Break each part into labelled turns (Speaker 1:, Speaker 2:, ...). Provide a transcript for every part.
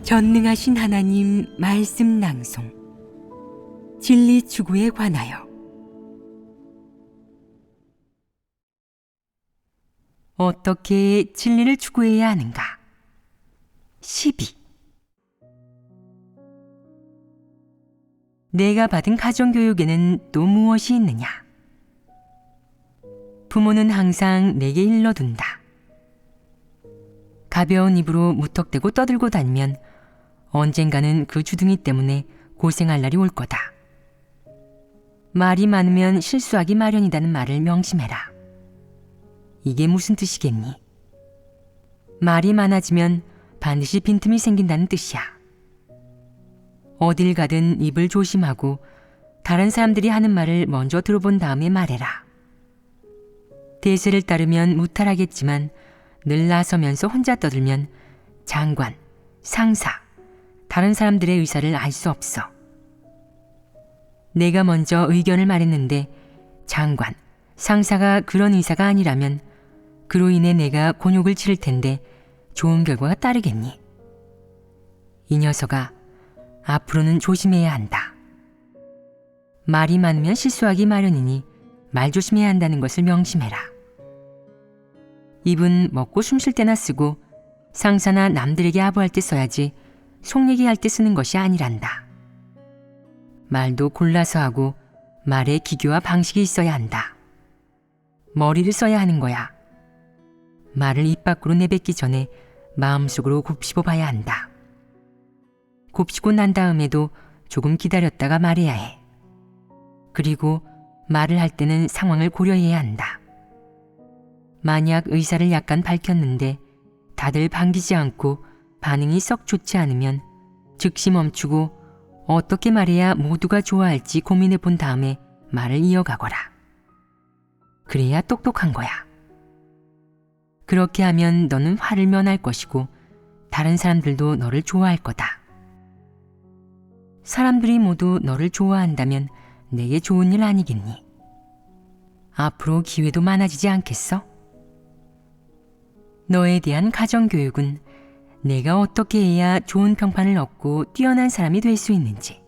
Speaker 1: 전능하신 하나님 말씀 낭송 진리 추구에 관하여. 어떻게 진리를 추구해야 하는가? 12. 내가 받은 가정교육에는 또 무엇이 있느냐? 부모는 항상 내게 일러둔다. 가벼운 입으로 무턱대고 떠들고 다니면 언젠가는 그 주둥이 때문에 고생할 날이 올 거다. 말이 많으면 실수하기 마련이라는 말을 명심해라. 이게 무슨 뜻이겠니? 말이 많아지면 반드시 빈틈이 생긴다는 뜻이야. 어딜 가든 입을 조심하고 다른 사람들이 하는 말을 먼저 들어본 다음에 말해라. 대세를 따르면 무탈하겠지만 늘 나서면서 혼자 떠들면 장관, 상사, 다른 사람들의 의사를 알 수 없어. 내가 먼저 의견을 말했는데 장관, 상사가 그런 의사가 아니라면 그로 인해 내가 곤욕을 치를 텐데 좋은 결과가 따르겠니? 이 녀석아, 앞으로는 조심해야 한다. 말이 많으면 실수하기 마련이니 말 조심해야 한다는 것을 명심해라. 입은 먹고 숨 쉴 때나 쓰고 상사나 남들에게 아부할 때 써야지 속 얘기할 때 쓰는 것이 아니란다. 말도 골라서 하고 말에 기교와 방식이 있어야 한다. 머리를 써야 하는 거야. 말을 입 밖으로 내뱉기 전에 마음속으로 곱씹어 봐야 한다. 곱씹고 난 다음에도 조금 기다렸다가 말해야 해. 그리고 말을 할 때는 상황을 고려해야 한다. 만약 의사를 약간 밝혔는데 다들 반기지 않고 반응이 썩 좋지 않으면 즉시 멈추고 어떻게 말해야 모두가 좋아할지 고민해 본 다음에 말을 이어가거라. 그래야 똑똑한 거야. 그렇게 하면 너는 화를 면할 것이고 다른 사람들도 너를 좋아할 거다. 사람들이 모두 너를 좋아한다면 내게 좋은 일 아니겠니? 앞으로 기회도 많아지지 않겠어? 너에 대한 가정교육은 내가 어떻게 해야 좋은 평판을 얻고 뛰어난 사람이 될 수 있는지,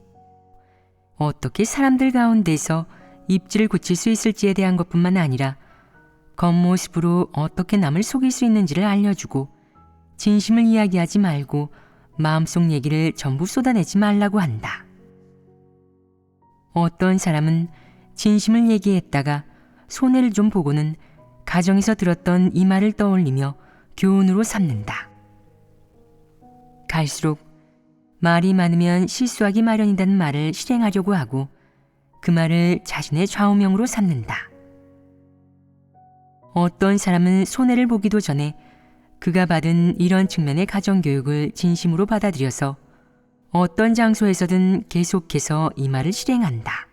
Speaker 1: 어떻게 사람들 가운데서 입지를 굳힐 수 있을지에 대한 것뿐만 아니라 겉모습으로 어떻게 남을 속일 수 있는지를 알려주고 진심을 이야기하지 말고 마음속 얘기를 전부 쏟아내지 말라고 한다. 어떤 사람은 진심을 얘기했다가 손해를 좀 보고는 가정에서 들었던 이 말을 떠올리며 교훈으로 삼는다. 갈수록 말이 많으면 실수하기 마련이라는 말을 실행하려고 하고 그 말을 자신의 좌우명으로 삼는다. 어떤 사람은 손해를 보기도 전에 그가 받은 이런 측면의 가정교육을 진심으로 받아들여서 어떤 장소에서든 계속해서 이 말을 실행한다.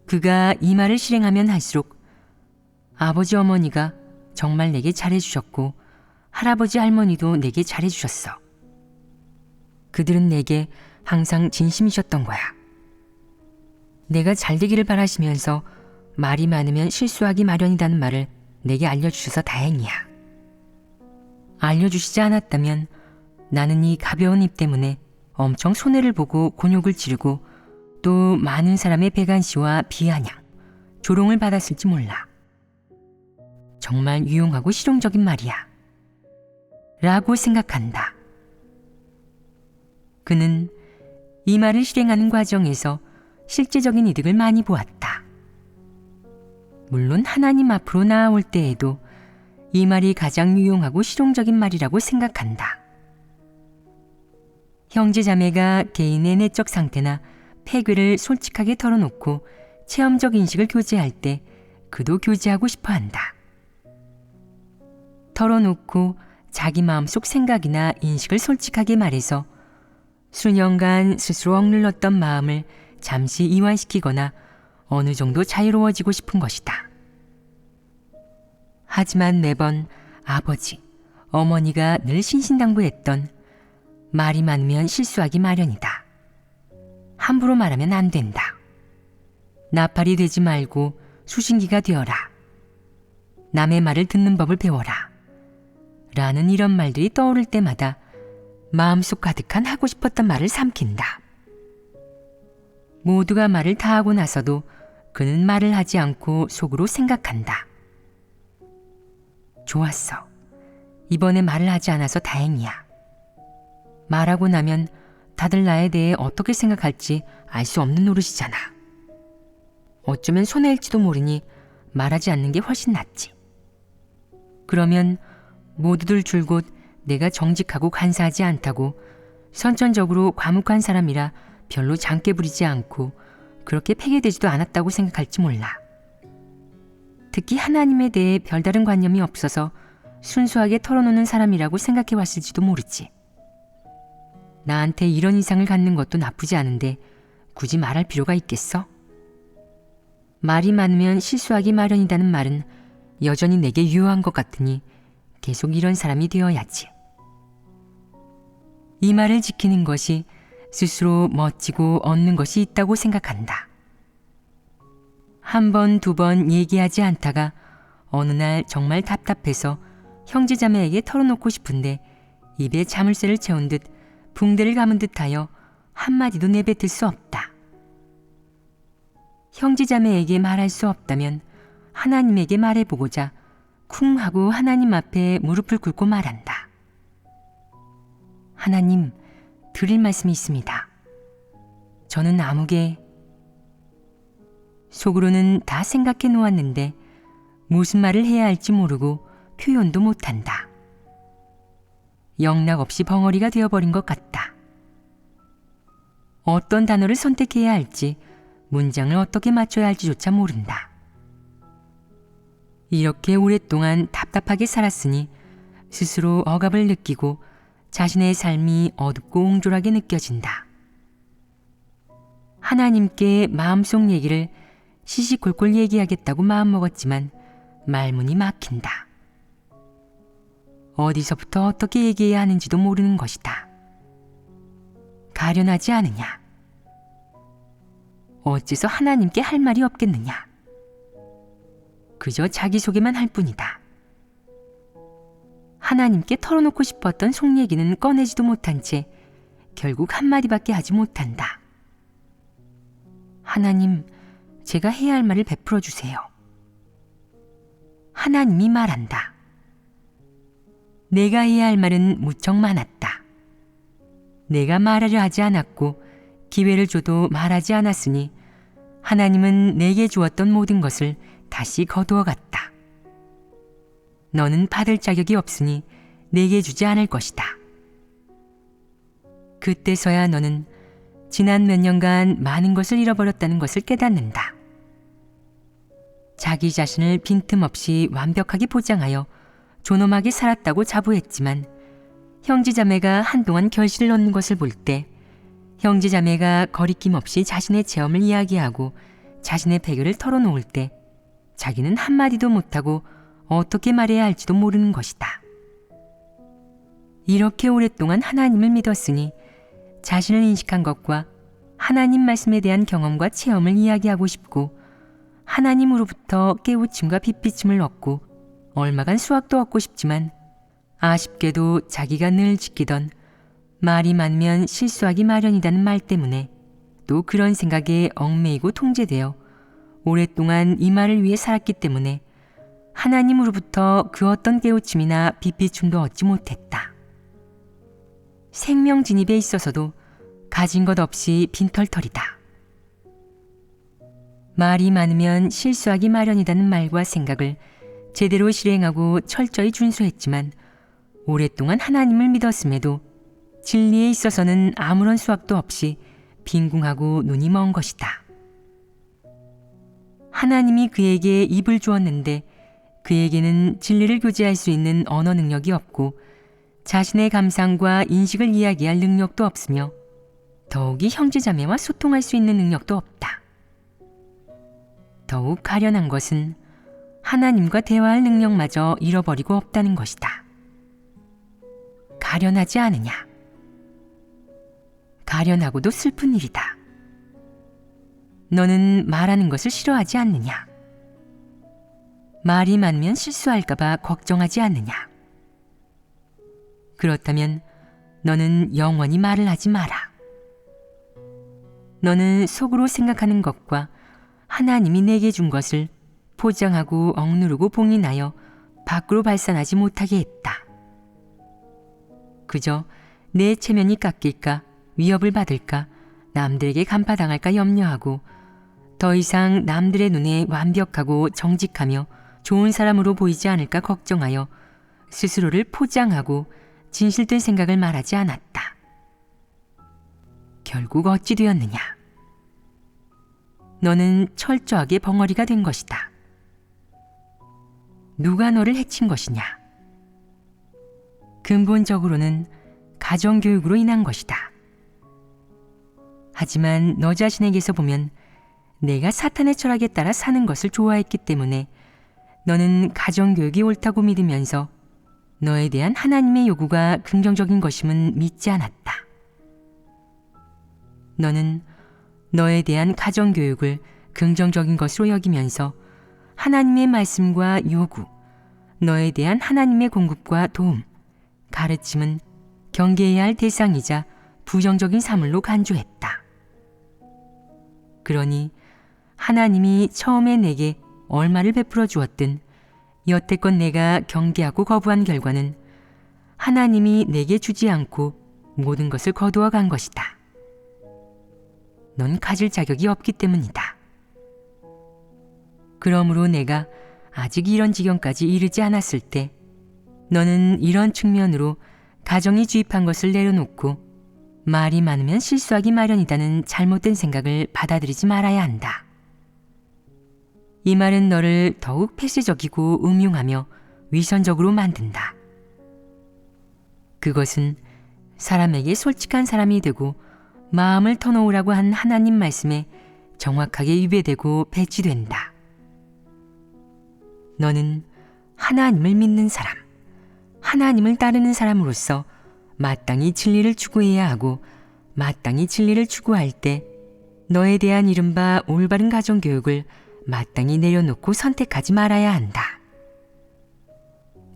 Speaker 1: 그가 이 말을 실행하면 할수록 아버지 어머니가 정말 내게 잘해주셨고 할아버지 할머니도 내게 잘해주셨어. 그들은 내게 항상 진심이셨던 거야. 내가 잘되기를 바라시면서 말이 많으면 실수하기 마련이라는 말을 내게 알려주셔서 다행이야. 알려주시지 않았다면 나는 이 가벼운 입 때문에 엄청 손해를 보고 곤욕을 치르고 또 많은 사람의 배관시와 비아냥, 조롱을 받았을지 몰라. 정말 유용하고 실용적인 말이야. 라고 생각한다. 그는 이 말을 실행하는 과정에서 실제적인 이득을 많이 보았다. 물론 하나님 앞으로 나아올 때에도 이 말이 가장 유용하고 실용적인 말이라고 생각한다. 형제자매가 개인의 내적 상태나 폐괴를 솔직하게 털어놓고 체험적 인식을 교제할 때 그도 교제하고 싶어 한다. 털어놓고 자기 마음속 생각이나 인식을 솔직하게 말해서 수년간 스스로 억눌렀던 마음을 잠시 이완시키거나 어느 정도 자유로워지고 싶은 것이다. 하지만 매번 아버지, 어머니가 늘 신신당부했던 말이 많으면 실수하기 마련이다. 함부로 말하면 안 된다. 나팔이 되지 말고 수신기가 되어라. 남의 말을 듣는 법을 배워라. 라는 이런 말들이 떠오를 때마다 마음속 가득한 하고 싶었던 말을 삼킨다. 모두가 말을 다 하고 나서도 그는 말을 하지 않고 속으로 생각한다. 좋았어. 이번에 말을 하지 않아서 다행이야. 말하고 나면 다들 나에 대해 어떻게 생각할지 알 수 없는 노릇이잖아. 어쩌면 손해일지도 모르니 말하지 않는 게 훨씬 낫지. 그러면 모두들 줄곧 내가 정직하고 간사하지 않다고, 선천적으로 과묵한 사람이라 별로 장깨 부리지 않고 그렇게 폐기되지도 않았다고 생각할지 몰라. 특히 하나님에 대해 별다른 관념이 없어서 순수하게 털어놓는 사람이라고 생각해 왔을지도 모르지. 나한테 이런 인상을 갖는 것도 나쁘지 않은데 굳이 말할 필요가 있겠어? 말이 많으면 실수하기 마련이라는 말은 여전히 내게 유효한 것 같으니 계속 이런 사람이 되어야지. 이 말을 지키는 것이 스스로 멋지고 얻는 것이 있다고 생각한다. 한 번, 두 번 얘기하지 않다가 어느 날 정말 답답해서 형제자매에게 털어놓고 싶은데 입에 자물쇠를 채운 듯 붕대를 감은 듯하여 한마디도 내뱉을 수 없다. 형제자매에게 말할 수 없다면 하나님에게 말해보고자 쿵 하고 하나님 앞에 무릎을 꿇고 말한다. 하나님, 드릴 말씀이 있습니다. 저는 아무개 속으로는 다 생각해 놓았는데 무슨 말을 해야 할지 모르고 표현도 못한다. 영락없이 벙어리가 되어버린 것 같다. 어떤 단어를 선택해야 할지, 문장을 어떻게 맞춰야 할지조차 모른다. 이렇게 오랫동안 답답하게 살았으니 스스로 억압을 느끼고 자신의 삶이 어둡고 옹졸하게 느껴진다. 하나님께 마음속 얘기를 시시콜콜 얘기하겠다고 마음먹었지만 말문이 막힌다. 어디서부터 어떻게 얘기해야 하는지도 모르는 것이다. 가련하지 않으냐? 어째서 하나님께 할 말이 없겠느냐? 그저 자기소개만 할 뿐이다. 하나님께 털어놓고 싶었던 속 얘기는 꺼내지도 못한 채 결국 한마디밖에 하지 못한다. 하나님, 제가 해야 할 말을 베풀어 주세요. 하나님이 말한다. 내가 해야 할 말은 무척 많았다. 내가 말하려 하지 않았고 기회를 줘도 말하지 않았으니 하나님은 내게 주었던 모든 것을 다시 거두어 갔다. 너는 받을 자격이 없으니 내게 주지 않을 것이다. 그때서야 너는 지난 몇 년간 많은 것을 잃어버렸다는 것을 깨닫는다. 자기 자신을 빈틈없이 완벽하게 포장하여 존엄하게 살았다고 자부했지만 형제자매가 한동안 결실을 넣는 것을 볼 때, 형제자매가 거리낌 없이 자신의 체험을 이야기하고 자신의 배교를 털어놓을 때 자기는 한마디도 못하고 어떻게 말해야 할지도 모르는 것이다. 이렇게 오랫동안 하나님을 믿었으니 자신을 인식한 것과 하나님 말씀에 대한 경험과 체험을 이야기하고 싶고, 하나님으로부터 깨우침과 빛비침을 얻고 얼마간 수확도 얻고 싶지만 아쉽게도 자기가 늘 지키던 말이 많으면 실수하기 마련이라는 말 때문에 또 그런 생각에 얽매이고 통제되어 오랫동안 이 말을 위해 살았기 때문에 하나님으로부터 그 어떤 깨우침이나 빛비춤도 얻지 못했다. 생명 진입에 있어서도 가진 것 없이 빈털털이다. 말이 많으면 실수하기 마련이라는 말과 생각을 제대로 실행하고 철저히 준수했지만 오랫동안 하나님을 믿었음에도 진리에 있어서는 아무런 수확도 없이 빈궁하고 눈이 먼 것이다. 하나님이 그에게 입을 주었는데 그에게는 진리를 교제할 수 있는 언어 능력이 없고 자신의 감상과 인식을 이야기할 능력도 없으며 더욱이 형제자매와 소통할 수 있는 능력도 없다. 더욱 가련한 것은 하나님과 대화할 능력마저 잃어버리고 없다는 것이다. 가련하지 않으냐? 가련하고도 슬픈 일이다. 너는 말하는 것을 싫어하지 않느냐? 말이 많으면 실수할까 봐 걱정하지 않느냐? 그렇다면 너는 영원히 말을 하지 마라. 너는 속으로 생각하는 것과 하나님이 내게 준 것을 포장하고 억누르고 봉인하여 밖으로 발산하지 못하게 했다. 그저 내 체면이 깎일까, 위협을 받을까, 남들에게 간파당할까 염려하고 더 이상 남들의 눈에 완벽하고 정직하며 좋은 사람으로 보이지 않을까 걱정하여 스스로를 포장하고 진실된 생각을 말하지 않았다. 결국 어찌 되었느냐? 너는 철저하게 벙어리가 된 것이다. 누가 너를 해친 것이냐? 근본적으로는 가정교육으로 인한 것이다. 하지만 너 자신에게서 보면 내가 사탄의 철학에 따라 사는 것을 좋아했기 때문에 너는 가정교육이 옳다고 믿으면서 너에 대한 하나님의 요구가 긍정적인 것임은 믿지 않았다. 너는 너에 대한 가정교육을 긍정적인 것으로 여기면서 하나님의 말씀과 요구, 너에 대한 하나님의 공급과 도움, 가르침은 경계해야 할 대상이자 부정적인 사물로 간주했다. 그러니 하나님이 처음에 내게 얼마를 베풀어 주었든 여태껏 내가 경계하고 거부한 결과는 하나님이 내게 주지 않고 모든 것을 거두어 간 것이다. 넌 가질 자격이 없기 때문이다. 그러므로 내가 아직 이런 지경까지 이르지 않았을 때 너는 이런 측면으로 가정이 주입한 것을 내려놓고 말이 많으면 실수하기 마련이다는 잘못된 생각을 받아들이지 말아야 한다. 이 말은 너를 더욱 폐쇄적이고 음흉하며 위선적으로 만든다. 그것은 사람에게 솔직한 사람이 되고 마음을 터놓으라고 한 하나님 말씀에 정확하게 위배되고 배치된다. 너는 하나님을 믿는 사람, 하나님을 따르는 사람으로서 마땅히 진리를 추구해야 하고 마땅히 진리를 추구할 때 너에 대한 이른바 올바른 가정교육을 마땅히 내려놓고 선택하지 말아야 한다.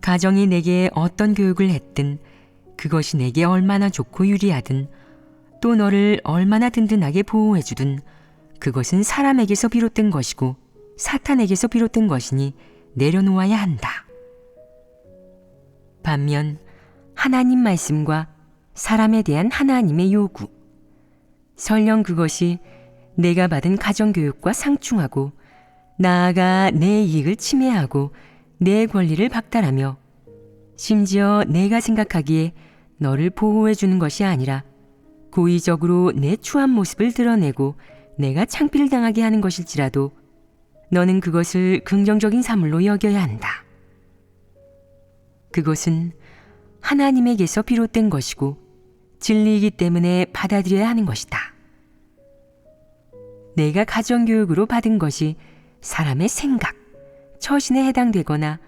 Speaker 1: 가정이 내게 어떤 교육을 했든 그것이 내게 얼마나 좋고 유리하든 또 너를 얼마나 든든하게 보호해주든 그것은 사람에게서 비롯된 것이고 사탄에게서 비롯된 것이니 내려놓아야 한다. 반면 하나님 말씀과 사람에 대한 하나님의 요구, 설령 그것이 내가 받은 가정교육과 상충하고 나아가 내 이익을 침해하고 내 권리를 박탈하며 심지어 내가 생각하기에 너를 보호해 주는 것이 아니라 고의적으로 내 추한 모습을 드러내고 내가 창피를 당하게 하는 것일지라도 너는 그것을 긍정적인 사물로 여겨야 한다. 그것은 하나님에게서 비롯된 것이고 진리이기 때문에 받아들여야 하는 것이다. 내가 가정교육으로 받은 것이 사람의 생각, 처신에 해당되거나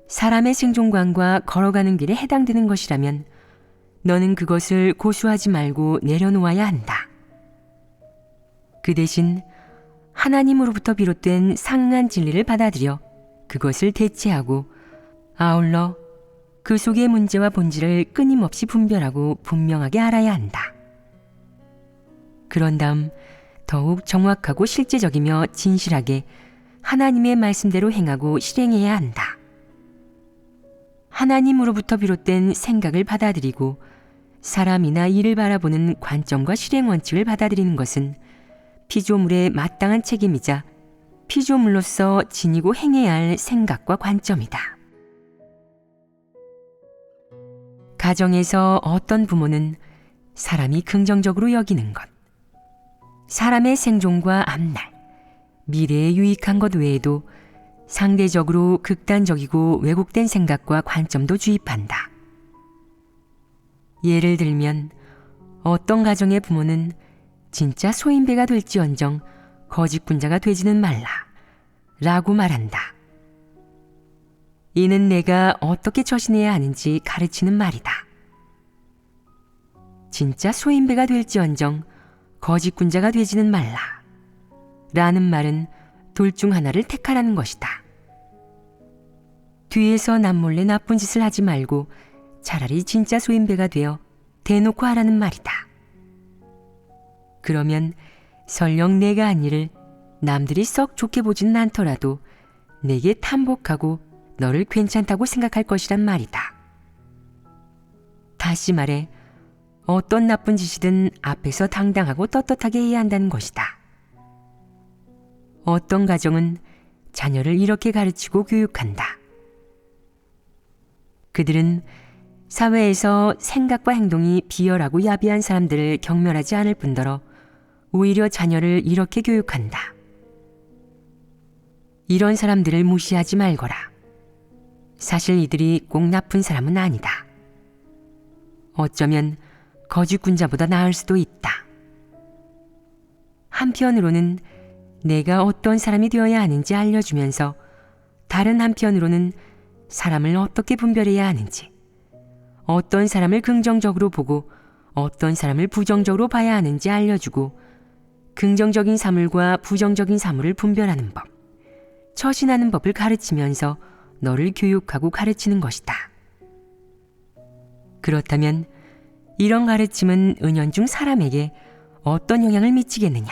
Speaker 1: 사람의 생존관과 걸어가는 길에 해당되는 것이라면 너는 그것을 고수하지 말고 내려놓아야 한다. 그 대신 하나님으로부터 비롯된 상응한 진리를 받아들여 그것을 대체하고 아울러 그 속의 문제와 본질을 끊임없이 분별하고 분명하게 알아야 한다. 그런 다음 더욱 정확하고 실제적이며 진실하게 하나님의 말씀대로 행하고 실행해야 한다. 하나님으로부터 비롯된 생각을 받아들이고 사람이나 일을 바라보는 관점과 실행 원칙을 받아들이는 것은 피조물의 마땅한 책임이자 피조물로서 지니고 행해야 할 생각과 관점이다. 가정에서 어떤 부모는 사람이 긍정적으로 여기는 것, 사람의 생존과 앞날, 미래에 유익한 것 외에도 상대적으로 극단적이고 왜곡된 생각과 관점도 주입한다. 예를 들면 어떤 가정의 부모는 진짜 소인배가 될지언정 거짓군자가 되지는 말라 라고 말한다. 이는 내가 어떻게 처신해야 하는지 가르치는 말이다. 진짜 소인배가 될지언정 거짓군자가 되지는 말라 라는 말은 둘 중 하나를 택하라는 것이다. 뒤에서 남몰래 나쁜 짓을 하지 말고 차라리 진짜 소인배가 되어 대놓고 하라는 말이다. 그러면 설령 내가 한 일을 남들이 썩 좋게 보지는 않더라도 내게 탐복하고 너를 괜찮다고 생각할 것이란 말이다. 다시 말해 어떤 나쁜 짓이든 앞에서 당당하고 떳떳하게 해야 한다는 것이다. 어떤 가정은 자녀를 이렇게 가르치고 교육한다. 그들은 사회에서 생각과 행동이 비열하고 야비한 사람들을 경멸하지 않을 뿐더러 오히려 자녀를 이렇게 교육한다. 이런 사람들을 무시하지 말거라. 사실 이들이 꼭 나쁜 사람은 아니다. 어쩌면 거짓군자보다 나을 수도 있다. 한편으로는 내가 어떤 사람이 되어야 하는지 알려주면서 다른 한편으로는 사람을 어떻게 분별해야 하는지, 어떤 사람을 긍정적으로 보고 어떤 사람을 부정적으로 봐야 하는지 알려주고 긍정적인 사물과 부정적인 사물을 분별하는 법, 처신하는 법을 가르치면서 너를 교육하고 가르치는 것이다. 그렇다면 이런 가르침은 은연중 사람에게 어떤 영향을 미치겠느냐?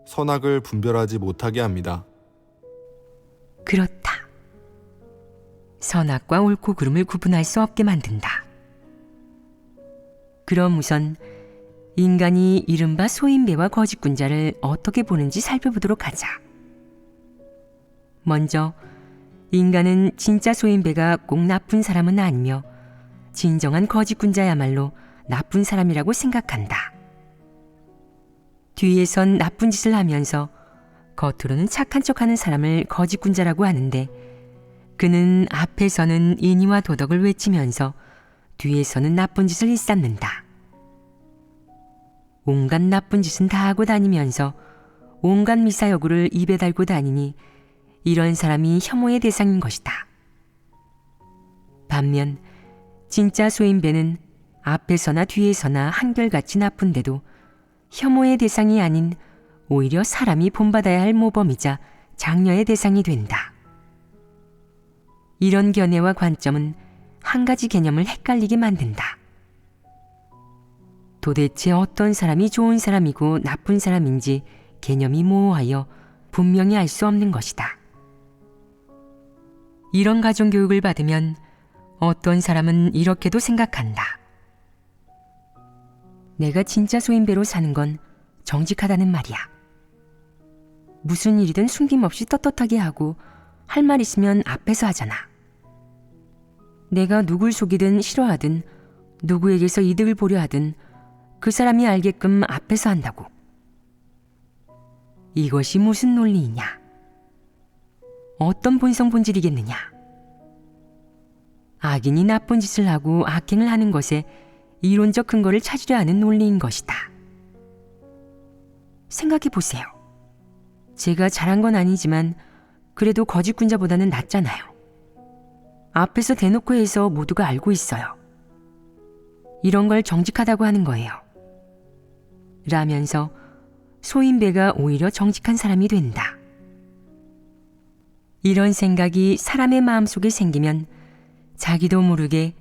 Speaker 2: 선악을 분별하지 못하게 합니다.
Speaker 1: 그렇다. 선악과 옳고 그름을 구분할 수 없게 만든다. 그럼 우선 인간이 이른바 소인배와 거짓군자를 어떻게 보는지 살펴보도록 하자. 먼저 인간은 진짜 소인배가 꼭 나쁜 사람은 아니며 진정한 거짓군자야말로 나쁜 사람이라고 생각한다. 뒤에선 나쁜 짓을 하면서 겉으로는 착한 척하는 사람을 거짓군자라고 하는데 그는 앞에서는 인의와 도덕을 외치면서 뒤에서는 나쁜 짓을 일삼는다. 온갖 나쁜 짓은 다 하고 다니면서 온갖 미사여구를 입에 달고 다니니 이런 사람이 혐오의 대상인 것이다. 반면 진짜 소인배는 앞에서나 뒤에서나 한결같이 나쁜데도 혐오의 대상이 아닌 오히려 사람이 본받아야 할 모범이자 장려의 대상이 된다. 이런 견해와 관점은 한 가지 개념을 헷갈리게 만든다. 도대체 어떤 사람이 좋은 사람이고 나쁜 사람인지 개념이 모호하여 분명히 알 수 없는 것이다. 이런 가정교육을 받으면 어떤 사람은 이렇게도 생각한다. 내가 진짜 소인배로 사는 건 정직하다는 말이야. 무슨 일이든 숨김없이 떳떳하게 하고 할 말 있으면 앞에서 하잖아. 내가 누굴 속이든 싫어하든 누구에게서 이득을 보려 하든 그 사람이 알게끔 앞에서 한다고. 이것이 무슨 논리이냐? 어떤 본성 본질이겠느냐? 악인이 나쁜 짓을 하고 악행을 하는 것에 이론적 근거를 찾으려 하는 논리인 것이다. 생각해 보세요. 제가 잘한 건 아니지만 그래도 거짓군자보다는 낫잖아요. 앞에서 대놓고 해서 모두가 알고 있어요. 이런 걸 정직하다고 하는 거예요. 라면서 소인배가 오히려 정직한 사람이 된다. 이런 생각이 사람의 마음속에 생기면 자기도 모르게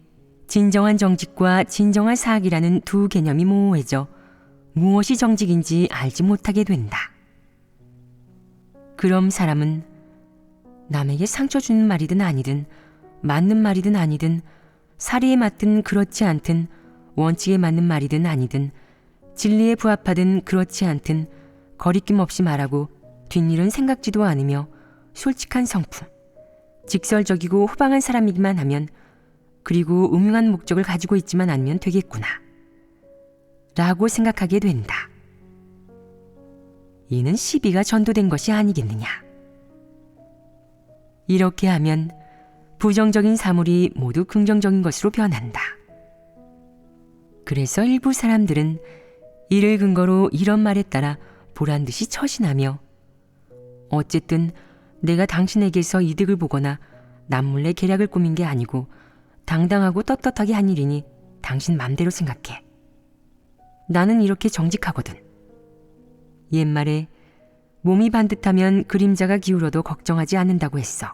Speaker 1: 진정한 정직과 진정한 사악이라는 두 개념이 모호해져 무엇이 정직인지 알지 못하게 된다. 그럼 사람은 남에게 상처 주는 말이든 아니든 맞는 말이든 아니든 사리에 맞든 그렇지 않든 원칙에 맞는 말이든 아니든 진리에 부합하든 그렇지 않든 거리낌 없이 말하고 뒷일은 생각지도 않으며 솔직한 성품, 직설적이고 호방한 사람이기만 하면 그리고 음흉한 목적을 가지고 있지만 않으면 되겠구나 라고 생각하게 된다. 이는 시비가 전도된 것이 아니겠느냐. 이렇게 하면 부정적인 사물이 모두 긍정적인 것으로 변한다. 그래서 일부 사람들은 이를 근거로 이런 말에 따라 보란듯이 처신하며 어쨌든 내가 당신에게서 이득을 보거나 남몰래 계략을 꾸민 게 아니고 당당하고 떳떳하게 한 일이니 당신 맘대로 생각해. 나는 이렇게 정직하거든. 옛말에 몸이 반듯하면 그림자가 기울어도 걱정하지 않는다고 했어.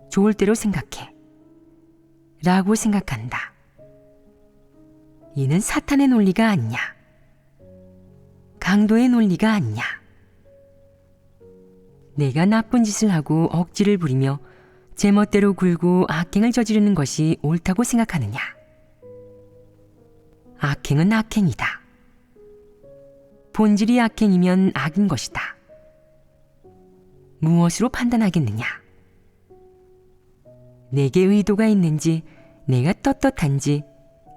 Speaker 1: 좋을 대로 생각해. 라고 생각한다. 이는 사탄의 논리가 아니냐. 강도의 논리가 아니냐. 내가 나쁜 짓을 하고 억지를 부리며 제멋대로 굴고 악행을 저지르는 것이 옳다고 생각하느냐. 악행은 악행이다. 본질이 악행이면 악인 것이다. 무엇으로 판단하겠느냐? 내게 의도가 있는지, 내가 떳떳한지,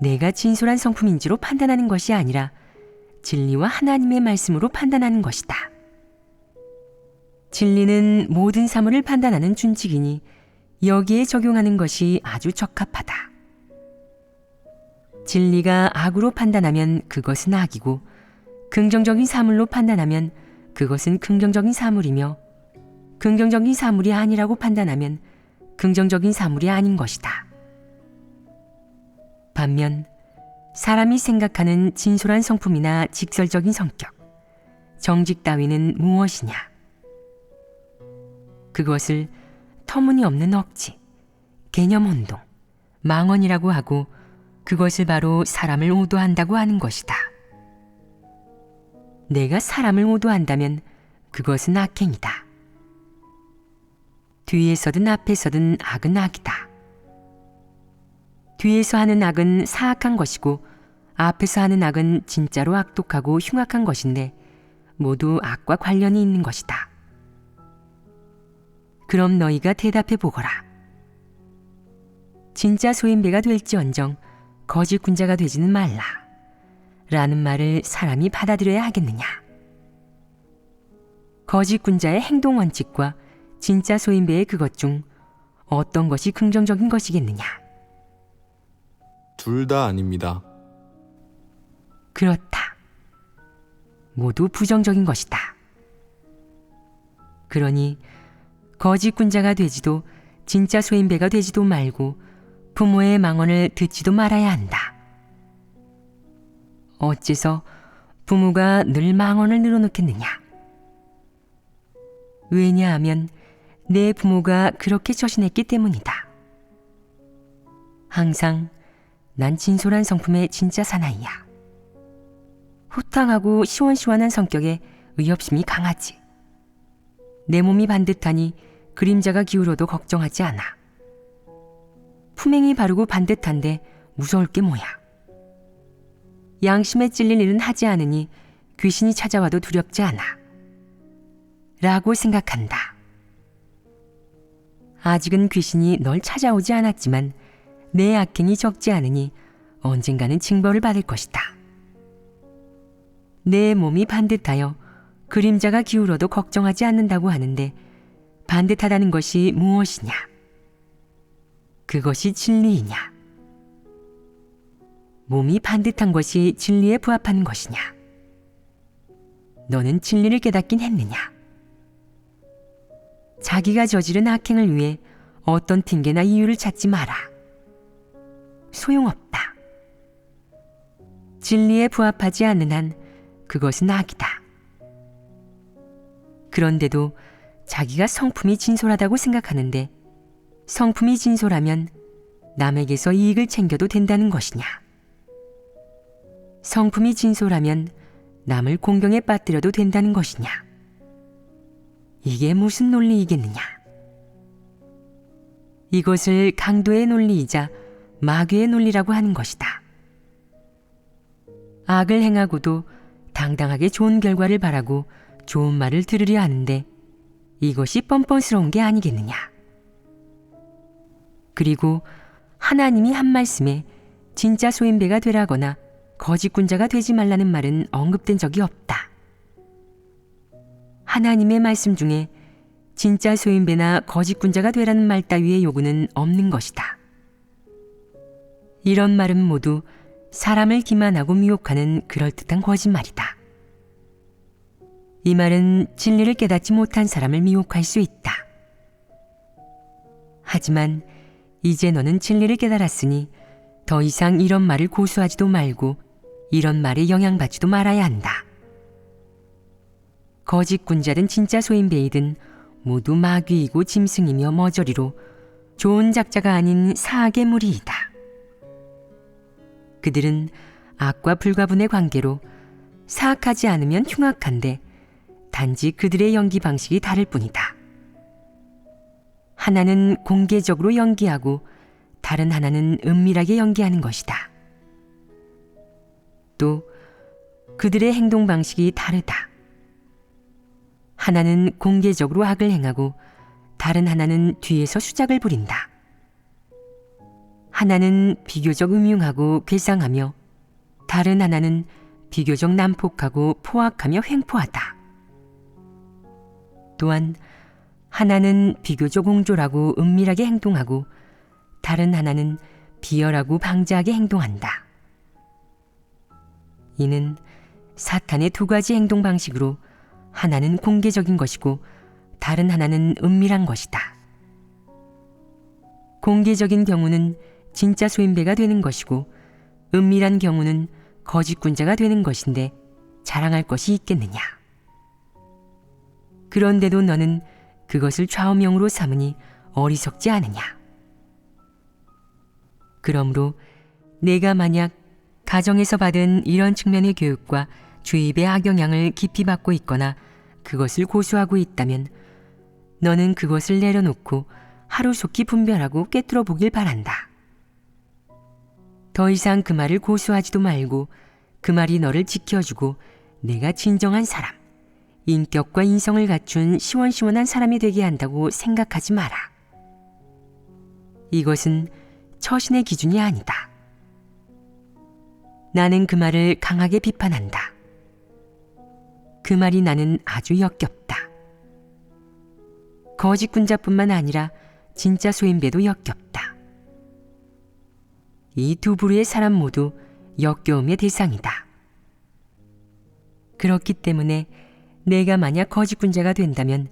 Speaker 1: 내가 진솔한 성품인지로 판단하는 것이 아니라 진리와 하나님의 말씀으로 판단하는 것이다. 진리는 모든 사물을 판단하는 준칙이니 여기에 적용하는 것이 아주 적합하다. 진리가 악으로 판단하면 그것은 악이고, 긍정적인 사물로 판단하면 그것은 긍정적인 사물이며, 긍정적인 사물이 아니라고 판단하면 긍정적인 사물이 아닌 것이다. 반면 사람이 생각하는 진솔한 성품이나 직설적인 성격, 정직 따위는 무엇이냐? 그것을 터무니없는 억지, 개념 혼동, 망언이라고 하고 그것을 바로 사람을 오도한다고 하는 것이다. 내가 사람을 오도한다면 그것은 악행이다. 뒤에서든 앞에서든 악은 악이다. 뒤에서 하는 악은 사악한 것이고 앞에서 하는 악은 진짜로 악독하고 흉악한 것인데 모두 악과 관련이 있는 것이다. 그럼 너희가 대답해 보거라. 진짜 소인배가 될지언정 거짓 군자가 되지는 말라 라는 말을 사람이 받아들여야 하겠느냐? 거짓 군자의 행동 원칙과 진짜 소인배의 그것 중 어떤 것이 긍정적인 것이겠느냐?
Speaker 2: 둘 다 아닙니다.
Speaker 1: 그렇다. 모두 부정적인 것이다. 그러니 거짓 군자가 되지도 진짜 소인배가 되지도 말고 부모의 망언을 듣지도 말아야 한다. 어째서 부모가 늘 망언을 늘어놓겠느냐? 왜냐하면 내 부모가 그렇게 처신했기 때문이다. 항상 난 진솔한 성품의 진짜 사나이야. 호탕하고 시원시원한 성격에 의협심이 강하지. 내 몸이 반듯하니 그림자가 기울어도 걱정하지 않아. 품행이 바르고 반듯한데 무서울 게 뭐야. 양심에 찔릴 일은 하지 않으니 귀신이 찾아와도 두렵지 않아. 라고 생각한다. 아직은 귀신이 널 찾아오지 않았지만 내 악행이 적지 않으니 언젠가는 징벌을 받을 것이다. 내 몸이 반듯하여 그림자가 기울어도 걱정하지 않는다고 하는데 반듯하다는 것이 무엇이냐? 그것이 진리이냐? 몸이 반듯한 것이 진리에 부합하는 것이냐? 너는 진리를 깨닫긴 했느냐? 자기가 저지른 악행을 위해 어떤 핑계나 이유를 찾지 마라. 소용없다. 진리에 부합하지 않는 한 그것은 악이다. 그런데도 자기가 성품이 진솔하다고 생각하는데 성품이 진솔하면 남에게서 이익을 챙겨도 된다는 것이냐? 성품이 진솔하면 남을 공경에 빠뜨려도 된다는 것이냐? 이게 무슨 논리이겠느냐? 이것을 강도의 논리이자 마귀의 논리라고 하는 것이다. 악을 행하고도 당당하게 좋은 결과를 바라고 좋은 말을 들으려 하는데 이것이 뻔뻔스러운 게 아니겠느냐? 그리고 하나님이 한 말씀에 진짜 소인배가 되라거나 거짓군자가 되지 말라는 말은 언급된 적이 없다. 하나님의 말씀 중에 진짜 소인배나 거짓군자가 되라는 말 따위의 요구는 없는 것이다. 이런 말은 모두 사람을 기만하고 미혹하는 그럴듯한 거짓말이다. 이 말은 진리를 깨닫지 못한 사람을 미혹할 수 있다. 하지만 이제 너는 진리를 깨달았으니 더 이상 이런 말을 고수하지도 말고 이런 말에 영향받지도 말아야 한다. 거짓군자든 진짜 소인배이든 모두 마귀이고 짐승이며 머저리로 좋은 작자가 아닌 사악의 무리이다. 그들은 악과 불가분의 관계로 사악하지 않으면 흉악한데 단지 그들의 연기 방식이 다를 뿐이다. 하나는 공개적으로 연기하고 다른 하나는 은밀하게 연기하는 것이다. 또 그들의 행동 방식이 다르다. 하나는 공개적으로 악을 행하고 다른 하나는 뒤에서 수작을 부린다. 하나는 비교적 음흉하고 괴상하며 다른 하나는 비교적 난폭하고 포악하며 횡포하다. 또한 하나는 비교적 옹졸하고 은밀하게 행동하고 다른 하나는 비열하고 방자하게 행동한다. 이는 사탄의 두 가지 행동 방식으로 하나는 공개적인 것이고 다른 하나는 은밀한 것이다. 공개적인 경우는 진짜 소인배가 되는 것이고 은밀한 경우는 거짓군자가 되는 것인데 자랑할 것이 있겠느냐. 그런데도 너는 그것을 좌우명으로 삼으니 어리석지 않으냐. 그러므로 내가 만약 가정에서 받은 이런 측면의 교육과 주입의 악영향을 깊이 받고 있거나 그것을 고수하고 있다면 너는 그것을 내려놓고 하루속히 분별하고 꿰뚫어 보길 바란다. 더 이상 그 말을 고수하지도 말고 그 말이 너를 지켜주고 내가 진정한 사람, 인격과 인성을 갖춘 시원시원한 사람이 되게 한다고 생각하지 마라. 이것은 처신의 기준이 아니다. 나는 그 말을 강하게 비판한다. 그 말이 나는 아주 역겹다. 거짓군자뿐만 아니라 진짜 소인배도 역겹다. 이 두 부류의 사람 모두 역겨움의 대상이다. 그렇기 때문에 내가 만약 거짓군자가 된다면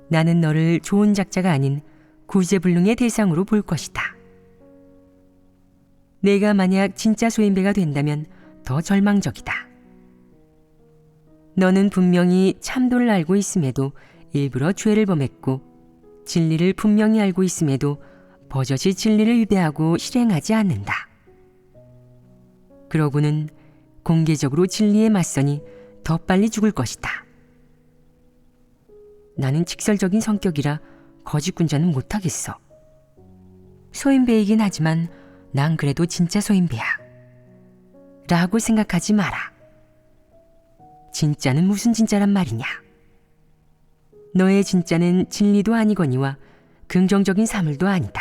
Speaker 1: 나는 너를 좋은 작자가 아닌 구제불능의 대상으로 볼 것이다. 내가 만약 진짜 소인배가 된다면 더 절망적이다. 너는 분명히 참도를 알고 있음에도 일부러 죄를 범했고 진리를 분명히 알고 있음에도 버젓이 진리를 위배하고 실행하지 않는다. 그러고는 공개적으로 진리에 맞서니 더 빨리 죽을 것이다. 나는 직설적인 성격이라 거짓군자는 못하겠어. 소인배이긴 하지만 난 그래도 진짜 소인배야. 라고 생각하지 마라. 진짜는 무슨 진짜란 말이냐. 너의 진짜는 진리도 아니거니와 긍정적인 사물도 아니다.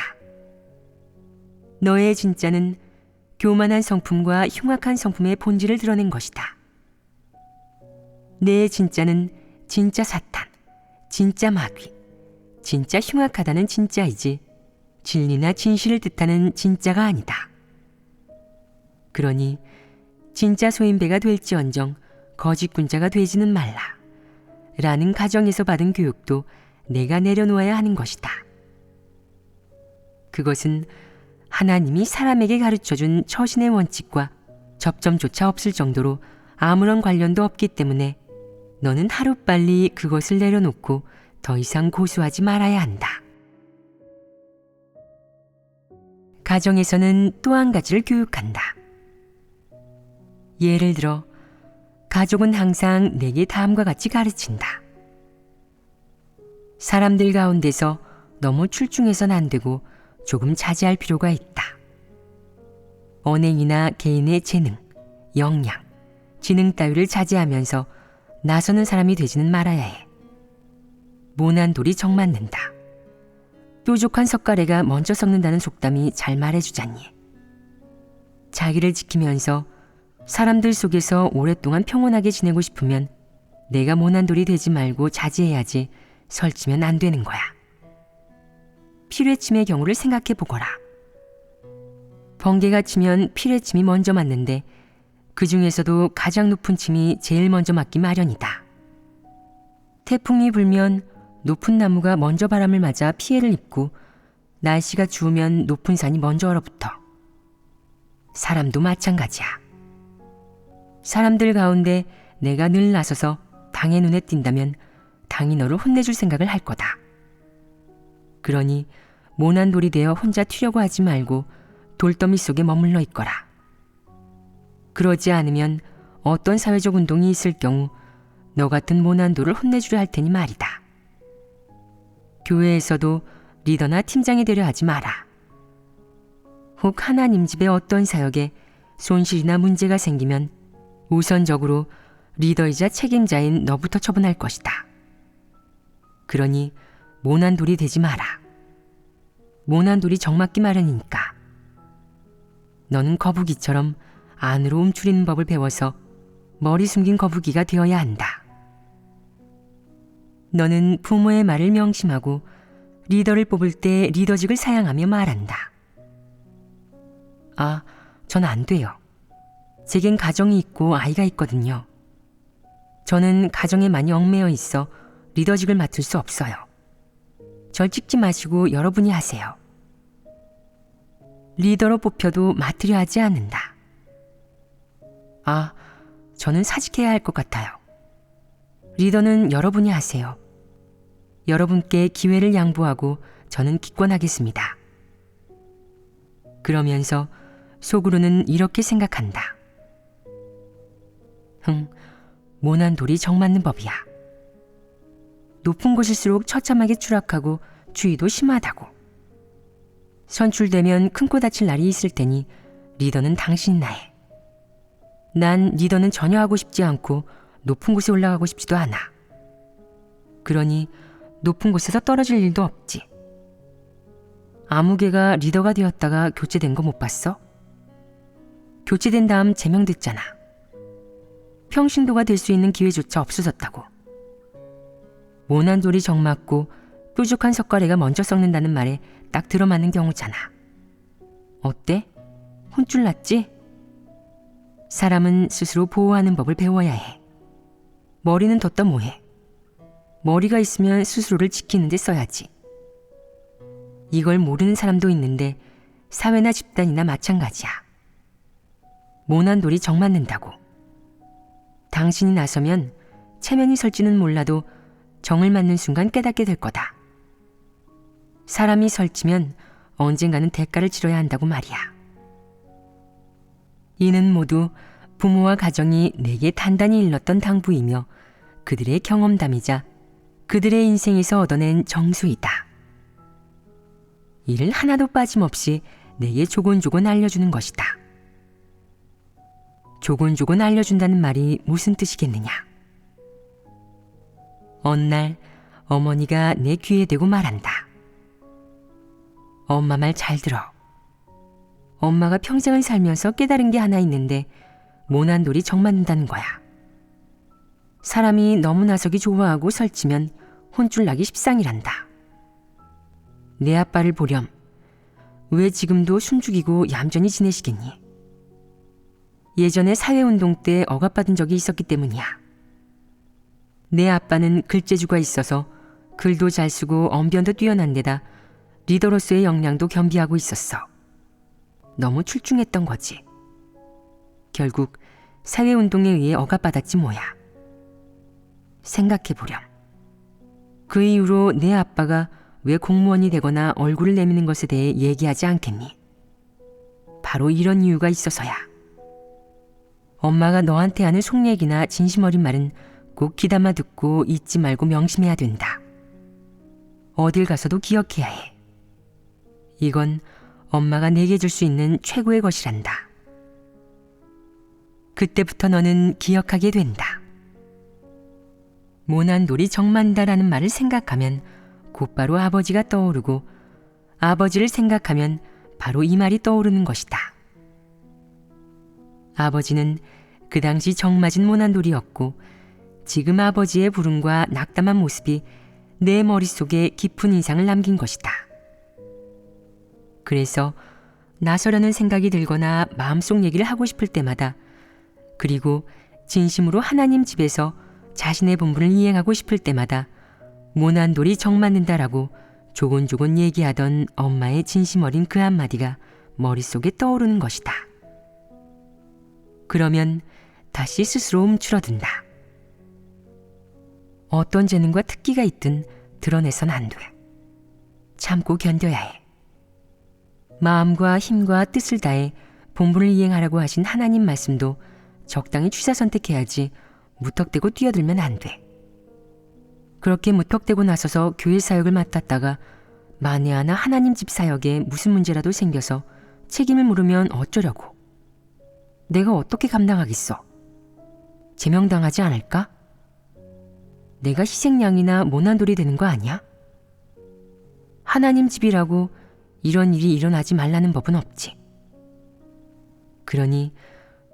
Speaker 1: 너의 진짜는 교만한 성품과 흉악한 성품의 본질을 드러낸 것이다. 내 진짜는 진짜 사탄, 진짜 마귀, 진짜 흉악하다는 진짜이지 진리나 진실을 뜻하는 진짜가 아니다. 그러니 진짜 소인배가 될지언정 거짓군자가 되지는 말라 라는 가정에서 받은 교육도 내가 내려놓아야 하는 것이다. 그것은 하나님이 사람에게 가르쳐준 처신의 원칙과 접점조차 없을 정도로 아무런 관련도 없기 때문에 너는 하루빨리 그것을 내려놓고 더 이상 고수하지 말아야 한다. 가정에서는 또 한 가지를 교육한다. 예를 들어 가족은 항상 내게 다음과 같이 가르친다. 사람들 가운데서 너무 출중해서는 안 되고 조금 자제할 필요가 있다. 언행이나 개인의 재능, 역량, 지능 따위를 자제하면서 나서는 사람이 되지는 말아야 해. 모난 돌이 정 맞는다. 뾰족한 석가래가 먼저 썩는다는 속담이 잘 말해주잖니. 자기를 지키면서 사람들 속에서 오랫동안 평온하게 지내고 싶으면 내가 모난 돌이 되지 말고 자제해야지 설치면 안 되는 거야. 피뢰침의 경우를 생각해 보거라. 번개가 치면 피뢰침이 먼저 맞는데 그 중에서도 가장 높은 침이 제일 먼저 맞기 마련이다. 태풍이 불면 높은 나무가 먼저 바람을 맞아 피해를 입고 날씨가 추우면 높은 산이 먼저 얼어붙어. 사람도 마찬가지야. 사람들 가운데 내가 늘 나서서 당의 눈에 띈다면 당이 너를 혼내줄 생각을 할 거다. 그러니 모난 돌이 되어 혼자 튀려고 하지 말고 돌더미 속에 머물러 있거라. 그러지 않으면 어떤 사회적 운동이 있을 경우 너 같은 모난도를 혼내주려 할 테니 말이다. 교회에서도 리더나 팀장이 되려 하지 마라. 혹 하나님 집의 어떤 사역에 손실이나 문제가 생기면 우선적으로 리더이자 책임자인 너부터 처분할 것이다. 그러니 모난돌이 되지 마라. 모난돌이 정맞기 마련이니까. 너는 거북이처럼 안으로 움츠리는 법을 배워서 머리 숨긴 거북이가 되어야 한다. 너는 부모의 말을 명심하고 리더를 뽑을 때 리더직을 사양하며 말한다. 아, 전 안 돼요. 제겐 가정이 있고 아이가 있거든요. 저는 가정에 많이 얽매여 있어 리더직을 맡을 수 없어요. 절 찍지 마시고 여러분이 하세요. 리더로 뽑혀도 맡으려 하지 않는다. 아, 저는 사직해야 할 것 같아요. 리더는 여러분이 하세요. 여러분께 기회를 양보하고 저는 기권하겠습니다. 그러면서 속으로는 이렇게 생각한다. 모난돌이 정맞는 법이야. 높은 곳일수록 처참하게 추락하고 주의도 심하다고. 선출되면 큰 코 다칠 날이 있을 테니 리더는 당신이 나해. 난 리더는 전혀 하고 싶지 않고 높은 곳에 올라가고 싶지도 않아. 그러니 높은 곳에서 떨어질 일도 없지. 아무개가 리더가 되었다가 교체된 거 못 봤어? 교체된 다음 제명됐잖아. 평신도가 될 수 있는 기회조차 없어졌다고. 모난돌이 정맞고 뾰족한 석가래가 먼저 썩는다는 말에 딱 들어맞는 경우잖아. 어때? 혼쭐 났지? 사람은 스스로 보호하는 법을 배워야 해. 머리는 뒀다 뭐해? 머리가 있으면 스스로를 지키는 데 써야지. 이걸 모르는 사람도 있는데 사회나 집단이나 마찬가지야. 모난돌이 정맞는다고. 당신이 나서면 체면이 설지는 몰라도 정을 맞는 순간 깨닫게 될 거다. 사람이 설치면 언젠가는 대가를 치러야 한다고 말이야. 이는 모두 부모와 가정이 내게 단단히 일렀던 당부이며 그들의 경험담이자 그들의 인생에서 얻어낸 정수이다. 이를 하나도 빠짐없이 내게 조곤조곤 알려주는 것이다. 조곤조곤 알려준다는 말이 무슨 뜻이겠느냐? 어느 날 어머니가 내 귀에 대고 말한다. 엄마 말 잘 들어. 엄마가 평생을 살면서 깨달은 게 하나 있는데 모난돌이 정맞는다는 거야. 사람이 너무 나서기 좋아하고 설치면 혼쭐 나기 십상이란다. 내 아빠를 보렴. 왜 지금도 숨죽이고 얌전히 지내시겠니? 예전에 사회운동 때 억압받은 적이 있었기 때문이야. 내 아빠는 글재주가 있어서 글도 잘 쓰고 언변도 뛰어난 데다 리더로서의 역량도 겸비하고 있었어. 너무 출중했던 거지. 결국 사회운동에 의해 억압받았지 뭐야. 생각해보렴. 그 이후로 내 아빠가 왜 공무원이 되거나 얼굴을 내미는 것에 대해 얘기하지 않겠니? 바로 이런 이유가 있어서야. 엄마가 너한테 하는 속 얘기나 진심 어린 말은 꼭 귀담아 듣고 잊지 말고 명심해야 된다. 어딜 가서도 기억해야 해. 이건 엄마가 내게 줄 수 있는 최고의 것이란다. 그때부터 너는 기억하게 된다. 모난돌이 정만다라는 말을 생각하면 곧바로 아버지가 떠오르고 아버지를 생각하면 바로 이 말이 떠오르는 것이다. 아버지는 그 당시 정맞은 모난돌이었고 지금 아버지의 불운과 낙담한 모습이 내 머릿속에 깊은 인상을 남긴 것이다. 그래서 나서려는 생각이 들거나 마음속 얘기를 하고 싶을 때마다 그리고 진심으로 하나님 집에서 자신의 본분을 이행하고 싶을 때마다 모난돌이 정맞는다라고 조곤조곤 얘기하던 엄마의 진심 어린 그 한마디가 머릿속에 떠오르는 것이다. 그러면 다시 스스로 움츠러든다. 어떤 재능과 특기가 있든 드러내선 안 돼. 참고 견뎌야 해. 마음과 힘과 뜻을 다해 본분을 이행하라고 하신 하나님 말씀도 적당히 취사 선택해야지 무턱대고 뛰어들면 안 돼. 그렇게 무턱대고 나서서 교회 사역을 맡았다가 만에 하나 하나님 집 사역에 무슨 문제라도 생겨서 책임을 물으면 어쩌려고. 내가 어떻게 감당하겠어? 제명당하지 않을까? 내가 희생양이나 모난돌이 되는 거 아니야? 하나님 집이라고 이런 일이 일어나지 말라는 법은 없지. 그러니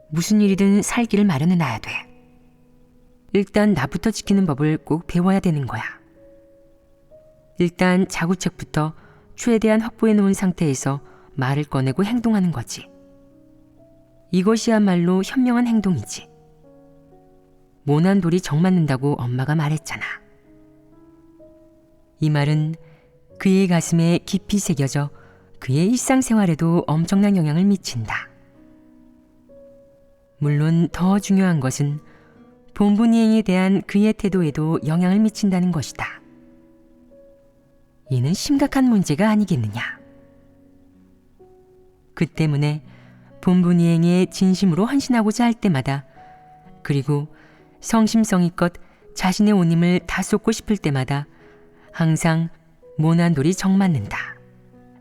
Speaker 1: 무슨 일이든 살 길을 마련해 놔야 돼. 일단 나부터 지키는 법을 꼭 배워야 되는 거야. 일단 자구책부터 최대한 확보해 놓은 상태에서 말을 꺼내고 행동하는 거지. 이것이야말로 현명한 행동이지. 모난 돌이 정 맞는다고 엄마가 말했잖아. 이 말은 그의 가슴에 깊이 새겨져 그의 일상생활에도 엄청난 영향을 미친다. 물론 더 중요한 것은 본분 이행에 대한 그의 태도에도 영향을 미친다는 것이다. 이는 심각한 문제가 아니겠느냐. 그 때문에 본분 이행에 진심으로 헌신하고자 할 때마다, 그리고 성심성의껏 자신의 온 힘을 다 쏟고 싶을 때마다 항상 모난 돌이 정 맞는다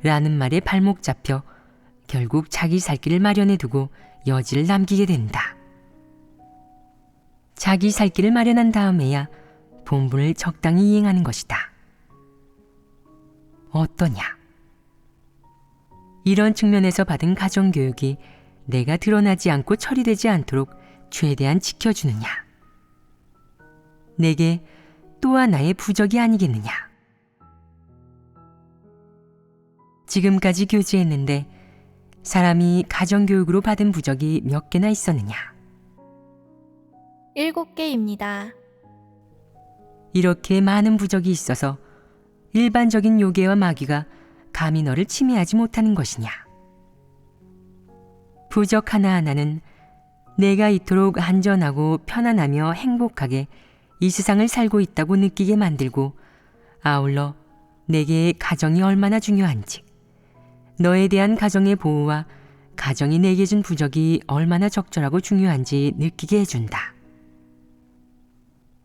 Speaker 1: 라는 말에 발목 잡혀 결국 자기 살 길을 마련해 두고 여지를 남기게 된다. 자기 살 길을 마련한 다음에야 본분을 적당히 이행하는 것이다. 어떠냐? 이런 측면에서 받은 가정교육이 내가 드러나지 않고 처리되지 않도록 최대한 지켜주느냐? 내게 또 하나의 부적이 아니겠느냐? 지금까지 교제했는데 사람이 가정교육으로 받은 부적이 몇 개나 있었느냐?
Speaker 3: 7개입니다.
Speaker 1: 이렇게 많은 부적이 있어서 일반적인 요괴와 마귀가 감히 너를 침해하지 못하는 것이냐? 부적 하나하나는 내가 이토록 안전하고 편안하며 행복하게 이 세상을 살고 있다고 느끼게 만들고, 아울러 내게 가정이 얼마나 중요한지, 너에 대한 가정의 보호와 가정이 내게 준 부적이 얼마나 적절하고 중요한지 느끼게 해준다.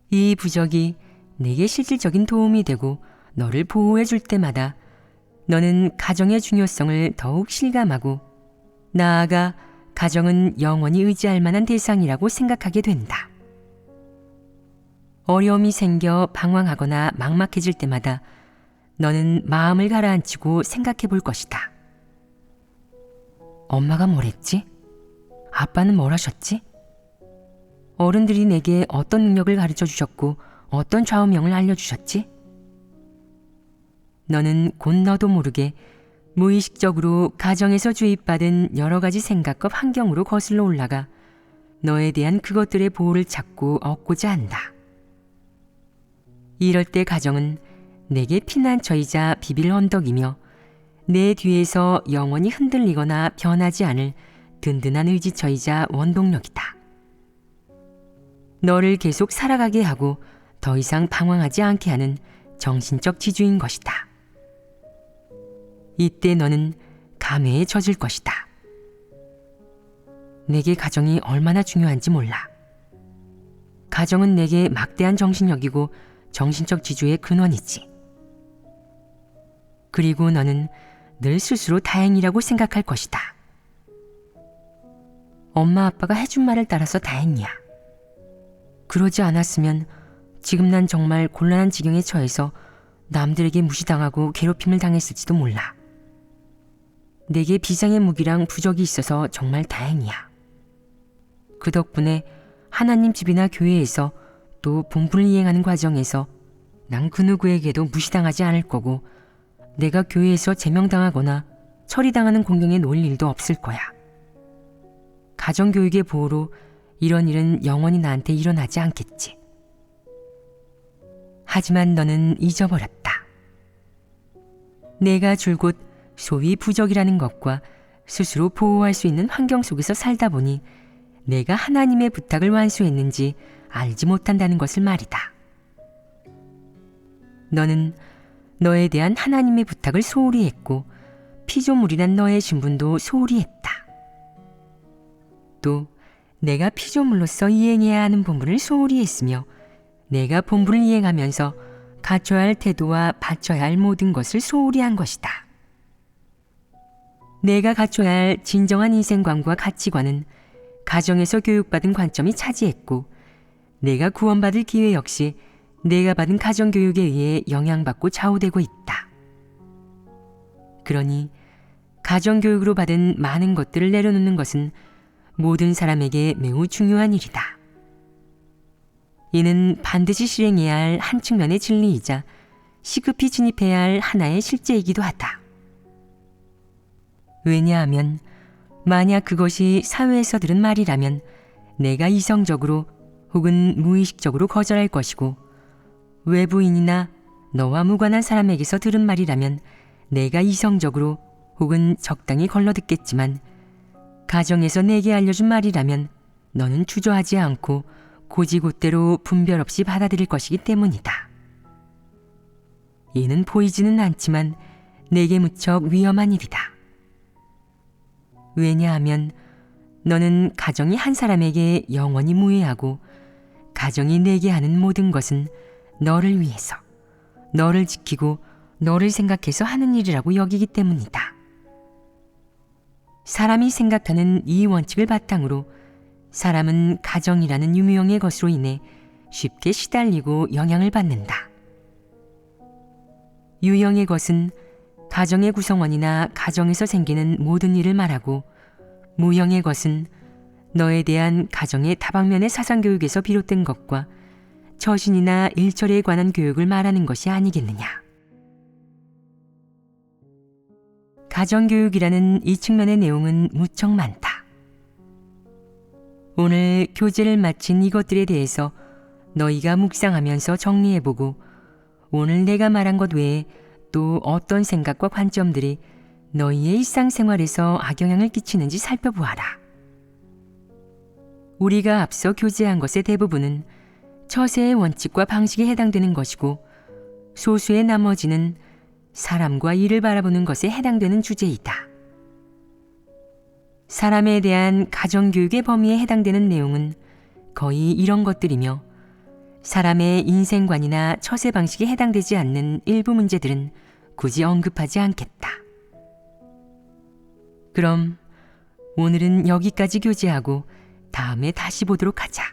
Speaker 1: 이 부적이 내게 실질적인 도움이 되고 너를 보호해 줄 때마다 너는 가정의 중요성을 더욱 실감하고, 나아가 가정은 영원히 의지할 만한 대상이라고 생각하게 된다. 어려움이 생겨 방황하거나 막막해질 때마다 너는 마음을 가라앉히고 생각해 볼 것이다. 엄마가 뭐랬지? 아빠는 뭘 하셨지? 어른들이 내게 어떤 능력을 가르쳐 주셨고 어떤 좌우명을 알려주셨지? 너는 곧 너도 모르게 무의식적으로 가정에서 주입받은 여러 가지 생각과 환경으로 거슬러 올라가 너에 대한 그것들의 보호를 찾고 얻고자 한다. 이럴 때 가정은 내게 피난처이자 비빌 언덕이며 내 뒤에서 영원히 흔들리거나 변하지 않을 든든한 의지처이자 원동력이다. 너를 계속 살아가게 하고 더 이상 방황하지 않게 하는 정신적 지주인 것이다. 이때 너는 감회에 젖을 것이다. 내게 가정이 얼마나 중요한지 몰라. 가정은 내게 막대한 정신력이고 정신적 지주의 근원이지. 그리고 너는 늘 스스로 다행이라고 생각할 것이다. 엄마 아빠가 해준 말을 따라서 다행이야. 그러지 않았으면 지금 난 정말 곤란한 지경에 처해서 남들에게 무시당하고 괴롭힘을 당했을지도 몰라. 내게 비장의 무기랑 부적이 있어서 정말 다행이야. 그 덕분에 하나님 집이나 교회에서 또 본분을 이행하는 과정에서 난 그 누구에게도 무시당하지 않을 거고, 내가 교회에서 제명당하거나 처리당하는 공경에 놓일 일도 없을 거야. 가정교육의 보호로 이런 일은 영원히 나한테 일어나지 않겠지. 하지만 너는 잊어버렸다. 내가 줄곧 소위 부적이라는 것과 스스로 보호할 수 있는 환경 속에서 살다 보니 내가 하나님의 부탁을 완수했는지 알지 못한다는 것을 말이다. 너는 너에 대한 하나님의 부탁을 소홀히 했고 피조물이란 너의 신분도 소홀히 했다. 또 내가 피조물로서 이행해야 하는 본분을 소홀히 했으며 내가 본분을 이행하면서 갖춰야 할 태도와 바쳐야 할 모든 것을 소홀히 한 것이다. 내가 갖춰야 할 진정한 인생관과 가치관은 가정에서 교육받은 관점이 차지했고 내가 구원받을 기회 역시 내가 받은 가정교육에 의해 영향받고 좌우되고 있다. 그러니 가정교육으로 받은 많은 것들을 내려놓는 것은 모든 사람에게 매우 중요한 일이다. 이는 반드시 실행해야 할 한 측면의 진리이자 시급히 진입해야 할 하나의 실제이기도 하다. 왜냐하면 만약 그것이 사회에서 들은 말이라면 내가 이성적으로 혹은 무의식적으로 거절할 것이고 외부인이나 너와 무관한 사람에게서 들은 말이라면 내가 이성적으로 혹은 적당히 걸러듣겠지만 가정에서 내게 알려준 말이라면 너는 주저하지 않고 고지곳대로 분별 없이 받아들일 것이기 때문이다. 이는 보이지는 않지만 내게 무척 위험한 일이다. 왜냐하면 너는 가정이 한 사람에게 영원히 무해하고 가정이 내게 하는 모든 것은 너를 위해서, 너를 지키고 너를 생각해서 하는 일이라고 여기기 때문이다. 사람이 생각하는 이 원칙을 바탕으로 사람은 가정이라는 유무형의 것으로 인해 쉽게 시달리고 영향을 받는다. 유형의 것은 가정의 구성원이나 가정에서 생기는 모든 일을 말하고 무형의 것은 너에 대한 가정의 다방면의 사상교육에서 비롯된 것과 처신이나 일처리에 관한 교육을 말하는 것이 아니겠느냐. 가정교육이라는 이 측면의 내용은 무척 많다. 오늘 교제를 마친 이것들에 대해서 너희가 묵상하면서 정리해보고 오늘 내가 말한 것 외에 또 어떤 생각과 관점들이 너희의 일상생활에서 악영향을 끼치는지 살펴보아라. 우리가 앞서 교제한 것의 대부분은 처세의 원칙과 방식에 해당되는 것이고 소수의 나머지는 사람과 일을 바라보는 것에 해당되는 주제이다. 사람에 대한 가정교육의 범위에 해당되는 내용은 거의 이런 것들이며 사람의 인생관이나 처세 방식에 해당되지 않는 일부 문제들은 굳이 언급하지 않겠다. 그럼 오늘은 여기까지 교제하고 다음에 다시 보도록 하자.